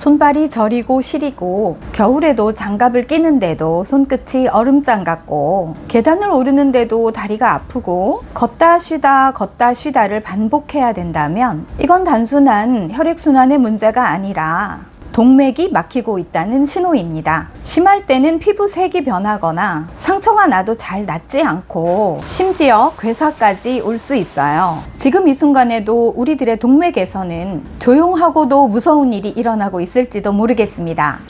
손발이 저리고 시리고 겨울에도 장갑을 끼는데도 손끝이 얼음장 같고 계단을 오르는데도 다리가 아프고 걷다 쉬다를 반복해야 된다면 이건 단순한 혈액순환의 문제가 아니라 동맥이 막히고 있다는 신호입니다. 심할 때는 피부색이 변하거나 상처가 나도 잘 낫지 않고 심지어 괴사까지 올 수 있어요. 지금 이 순간에도 우리들의 동맥에서는 조용하고도 무서운 일이 일어나고 있을지도 모르겠습니다.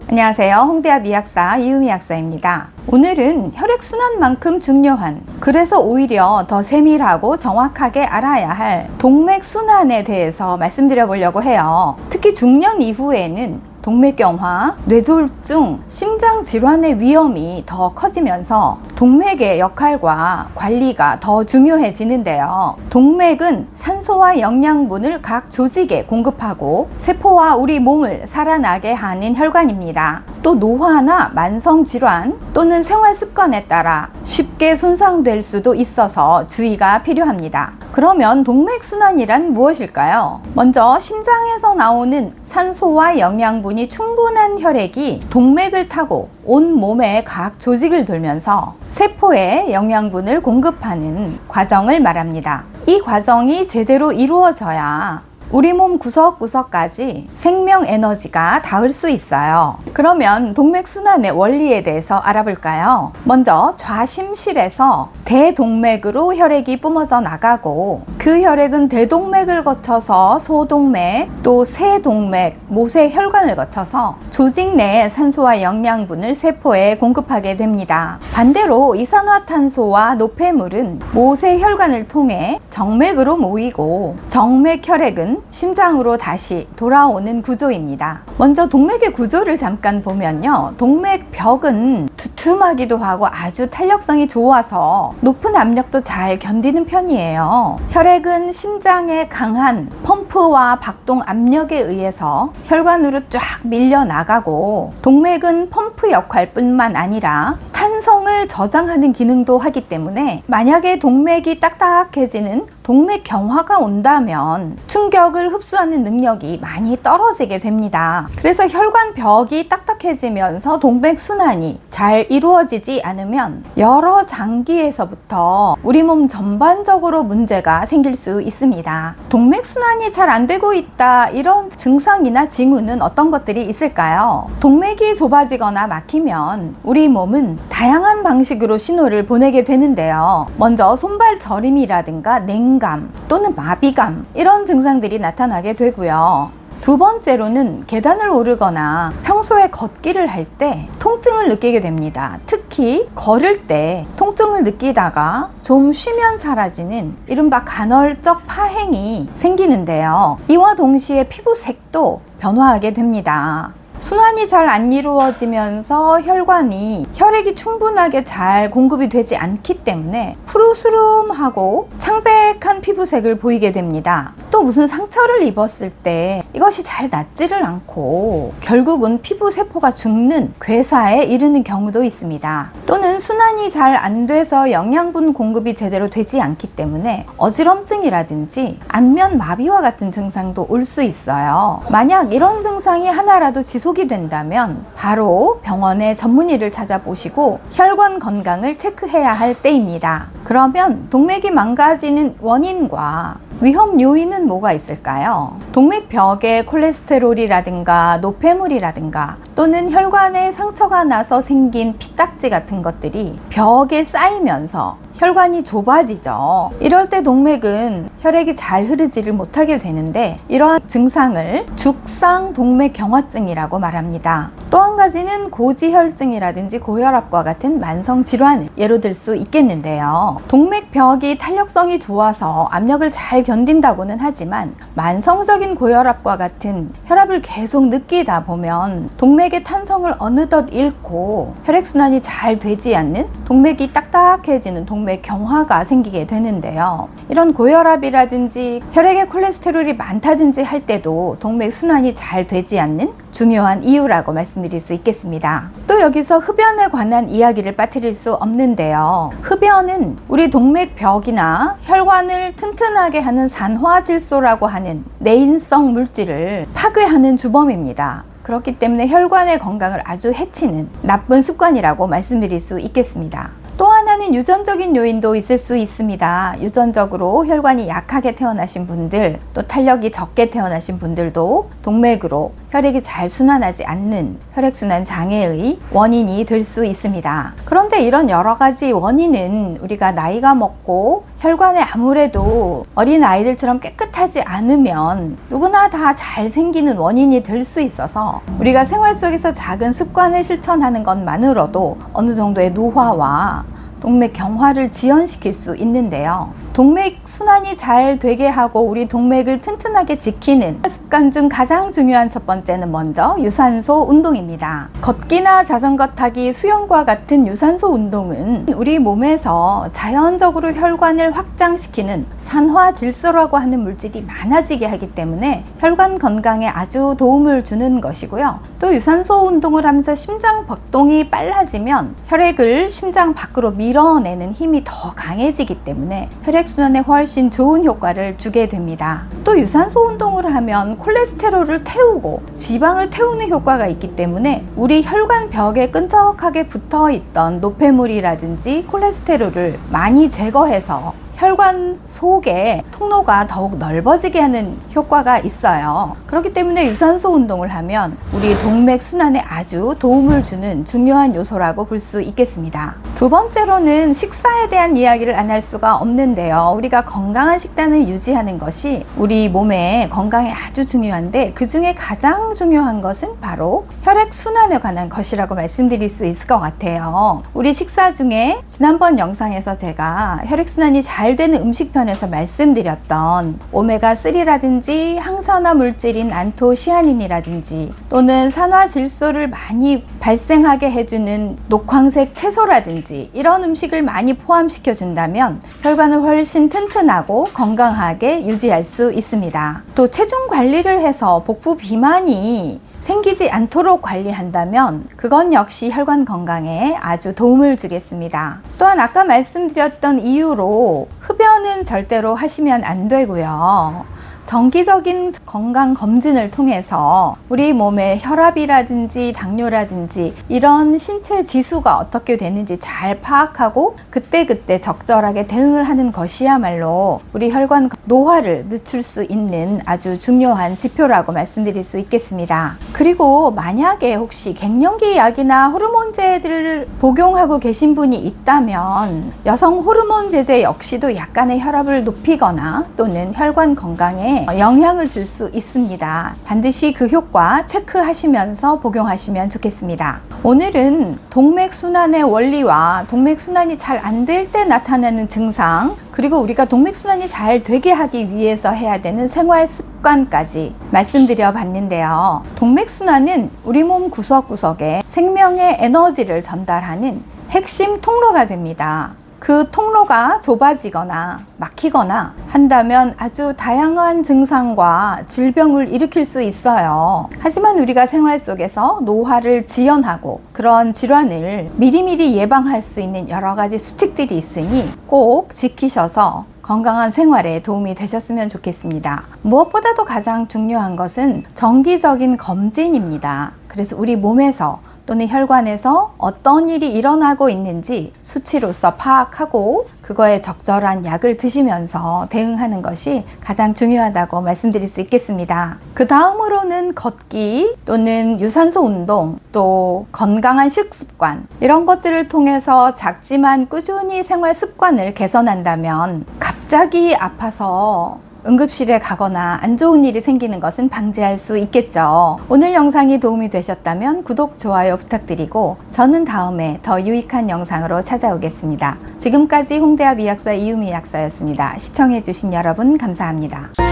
안녕하세요. 홍대합 의학사 이유미 약사입니다. 오늘은 혈액순환만큼 중요한, 그래서 오히려 더 세밀하고 정확하게 알아야 할 동맥순환에 대해서 말씀드려 보려고 해요. 특히 중년 이후에는 동맥경화, 뇌졸중, 심장질환의 위험이 더 커지면서 동맥의 역할과 관리가 더 중요해지는데요. 동맥은 산소와 영양분을 각 조직에 공급하고 세포와 우리 몸을 살아나게 하는 혈관입니다. 또 노화나 만성질환 또는 생활습관에 따라 쉽게 손상될 수도 있어서 주의가 필요합니다. 그러면 동맥순환이란 무엇일까요? 먼저 심장에서 나오는 산소와 영양분이 충분한 혈액이 동맥을 타고 온 몸의 각 조직을 돌면서 세포에 영양분을 공급하는 과정을 말합니다. 이 과정이 제대로 이루어져야 우리 몸 구석구석까지 생명 에너지가 닿을 수 있어요. 그러면 동맥순환의 원리에 대해서 알아볼까요? 먼저 좌심실에서 대동맥으로 혈액이 뿜어져 나가고 그 혈액은 대동맥을 거쳐서 소동맥, 또 세동맥, 모세혈관을 거쳐서 조직 내에 산소와 영양분을 세포에 공급하게 됩니다. 반대로 이산화탄소와 노폐물은 모세혈관을 통해 정맥으로 모이고 정맥혈액은 심장으로 다시 돌아오는 구조입니다. 먼저 동맥의 구조를 잠깐 보면요. 동맥벽은 두툼하기도 하고 아주 탄력성이 좋아서 높은 압력도 잘 견디는 편이에요. 혈액은 심장의 강한 펌프와 박동 압력에 의해서 혈관으로 쫙 밀려 나가고 동맥은 펌프 역할뿐만 아니라 탄성을 저장하는 기능도 하기 때문에 만약에 동맥이 딱딱해지는 동맥경화가 온다면 충격을 흡수하는 능력이 많이 떨어지게 됩니다. 그래서 혈관벽이 딱딱해지면서 동맥순환이 잘 이루어지지 않으면 여러 장기에서부터 우리 몸 전반적으로 문제가 생길 수 있습니다. 동맥순환이 잘 안 되고 있다, 이런 증상이나 징후는 어떤 것들이 있을까요? 동맥이 좁아지거나 막히면 우리 몸은 다양한 방식으로 신호를 보내게 되는데요. 먼저 손발 저림이라든가 냉감 또는 마비감, 이런 증상들이 나타나게 되고요. 두 번째로는 계단을 오르거나 평소에 걷기를 할 때 통증을 느끼게 됩니다. 특히 걸을 때 통증을 느끼다가 좀 쉬면 사라지는 이른바 간헐적 파행이 생기는데요. 이와 동시에 피부색도 변화하게 됩니다. 순환이 잘 안 이루어지면서 혈액이 충분하게 잘 공급이 되지 않기 때문에 푸르스름하고 창백한 피부색을 보이게 됩니다. 또 무슨 상처를 입었을 때 이것이 잘 낫지를 않고 결국은 피부 세포가 죽는 괴사에 이르는 경우도 있습니다. 또는 순환이 잘 안 돼서 영양분 공급이 제대로 되지 않기 때문에 어지럼증이라든지 안면 마비와 같은 증상도 올 수 있어요. 만약 이런 증상이 하나라도 지속이 된다면 바로 병원의 전문의를 찾아보시고 혈관 건강을 체크해야 할 때입니다. 그러면 동맥이 망가지는 원인과 위험 요인은 뭐가 있을까요? 동맥벽에 콜레스테롤이라든가 노폐물이라든가 또는 혈관에 상처가 나서 생긴 피딱지 같은 것들이 벽에 쌓이면서 혈관이 좁아지죠. 이럴 때 동맥은 혈액이 잘 흐르지를 못하게 되는데 이러한 증상을 죽상 동맥경화증이라고 말합니다. 또 한 가지는 고지혈증이라든지 고혈압과 같은 만성 질환을 예로 들 수 있겠는데요. 동맥벽이 탄력성이 좋아서 압력을 잘 견딘다고는 하지만 만성적인 고혈압과 같은 혈압을 계속 느끼다 보면 동맥의 탄성을 어느덧 잃고 혈액순환이 잘 되지 않는 동맥이 딱딱해지는 동맥 동맥 경화가 생기게 되는데요. 이런 고혈압이라든지 혈액에 콜레스테롤이 많다든지 할 때도 동맥 순환이 잘 되지 않는 중요한 이유라고 말씀드릴 수 있겠습니다. 또 여기서 흡연에 관한 이야기를 빠뜨릴 수 없는데요. 흡연은 우리 동맥벽이나 혈관을 튼튼하게 하는 산화질소라고 하는 내인성 물질을 파괴하는 주범입니다. 그렇기 때문에 혈관의 건강을 아주 해치는 나쁜 습관이라고 말씀드릴 수 있겠습니다. 또 하나는 유전적인 요인도 있을 수 있습니다. 유전적으로 혈관이 약하게 태어나신 분들, 또 탄력이 적게 태어나신 분들도 동맥으로 혈액이 잘 순환하지 않는 혈액순환 장애의 원인이 될 수 있습니다. 그런데 이런 여러 가지 원인은 우리가 나이가 먹고 혈관에 아무래도 어린 아이들처럼 깨끗하지 않으면 누구나 다 잘 생기는 원인이 될 수 있어서 우리가 생활 속에서 작은 습관을 실천하는 것만으로도 어느 정도의 노화와 동맥 경화를 지연시킬 수 있는데요. 동맥 순환이 잘 되게 하고 우리 동맥을 튼튼하게 지키는 습관 중 가장 중요한 첫 번째는 먼저 유산소 운동입니다. 걷기나 자전거 타기, 수영과 같은 유산소 운동은 우리 몸에서 자연적으로 혈관을 확장시키는 산화질소라고 하는 물질이 많아지게 하기 때문에 혈관 건강에 아주 도움을 주는 것이고요. 또 유산소 운동을 하면서 심장 박동이 빨라지면 혈액을 심장 밖으로 밀어내는 힘이 더 강해지기 때문에 혈액순환에 훨씬 좋은 효과를 주게 됩니다. 또 유산소 운동을 하면 콜레스테롤을 태우고 지방을 태우는 효과가 있기 때문에 우리 혈관 벽에 끈적하게 붙어있던 노폐물이라든지 콜레스테롤을 많이 제거해서 혈관 속에 통로가 더욱 넓어지게 하는 효과가 있어요. 그렇기 때문에 유산소 운동을 하면 우리 동맥 순환에 아주 도움을 주는 중요한 요소라고 볼 수 있겠습니다. 두 번째로는 식사에 대한 이야기를 안 할 수가 없는데요. 우리가 건강한 식단을 유지하는 것이 우리 몸의 건강에 아주 중요한데 그 중에 가장 중요한 것은 바로 혈액 순환에 관한 것이라고 말씀드릴 수 있을 것 같아요. 우리 식사 중에 지난번 영상에서 제가 혈액 순환이 잘 되는 음식편에서 말씀드렸던 오메가3라든지 항산화 물질인 안토시아닌이라든지 또는 산화질소를 많이 발생하게 해주는 녹황색 채소라든지 이런 음식을 많이 포함시켜 준다면 혈관을 훨씬 튼튼하고 건강하게 유지할 수 있습니다. 또 체중 관리를 해서 복부 비만이 생기지 않도록 관리한다면 그건 역시 혈관 건강에 아주 도움을 주겠습니다. 또한 아까 말씀드렸던 이유로 흡연은 절대로 하시면 안 되고요. 정기적인 건강검진을 통해서 우리 몸의 혈압이라든지 당뇨라든지 이런 신체 지수가 어떻게 되는지 잘 파악하고 그때그때 적절하게 대응을 하는 것이야말로 우리 혈관 노화를 늦출 수 있는 아주 중요한 지표라고 말씀드릴 수 있겠습니다. 그리고 만약에 혹시 갱년기 약이나 호르몬제들을 복용하고 계신 분이 있다면 여성 호르몬 제제 역시도 약간의 혈압을 높이거나 또는 혈관 건강에 영향을 줄 수 있습니다. 반드시 그 효과 체크하시면서 복용하시면 좋겠습니다. 오늘은 동맥순환의 원리와 동맥순환이 잘 안 될 때 나타나는 증상 그리고 우리가 동맥순환이 잘 되게 하기 위해서 해야 되는 생활 습관까지 말씀드려 봤는데요. 동맥순환은 우리 몸 구석구석에 생명의 에너지를 전달하는 핵심 통로가 됩니다. 그 통로가 좁아지거나 막히거나 한다면 아주 다양한 증상과 질병을 일으킬 수 있어요. 하지만 우리가 생활 속에서 노화를 지연하고 그런 질환을 미리미리 예방할 수 있는 여러 가지 수칙들이 있으니 꼭 지키셔서 건강한 생활에 도움이 되셨으면 좋겠습니다. 무엇보다도 가장 중요한 것은 정기적인 검진입니다. 그래서 우리 몸에서 또는 혈관에서 어떤 일이 일어나고 있는지 수치로서 파악하고 그거에 적절한 약을 드시면서 대응하는 것이 가장 중요하다고 말씀드릴 수 있겠습니다. 그 다음으로는 걷기 또는 유산소 운동 또 건강한 식습관 이런 것들을 통해서 작지만 꾸준히 생활 습관을 개선한다면 갑자기 아파서 응급실에 가거나 안 좋은 일이 생기는 것은 방지할 수 있겠죠. 오늘 영상이 도움이 되셨다면 구독, 좋아요 부탁드리고 저는 다음에 더 유익한 영상으로 찾아오겠습니다. 지금까지 홍대합의학사 이유미 약사였습니다. 시청해주신 여러분 감사합니다.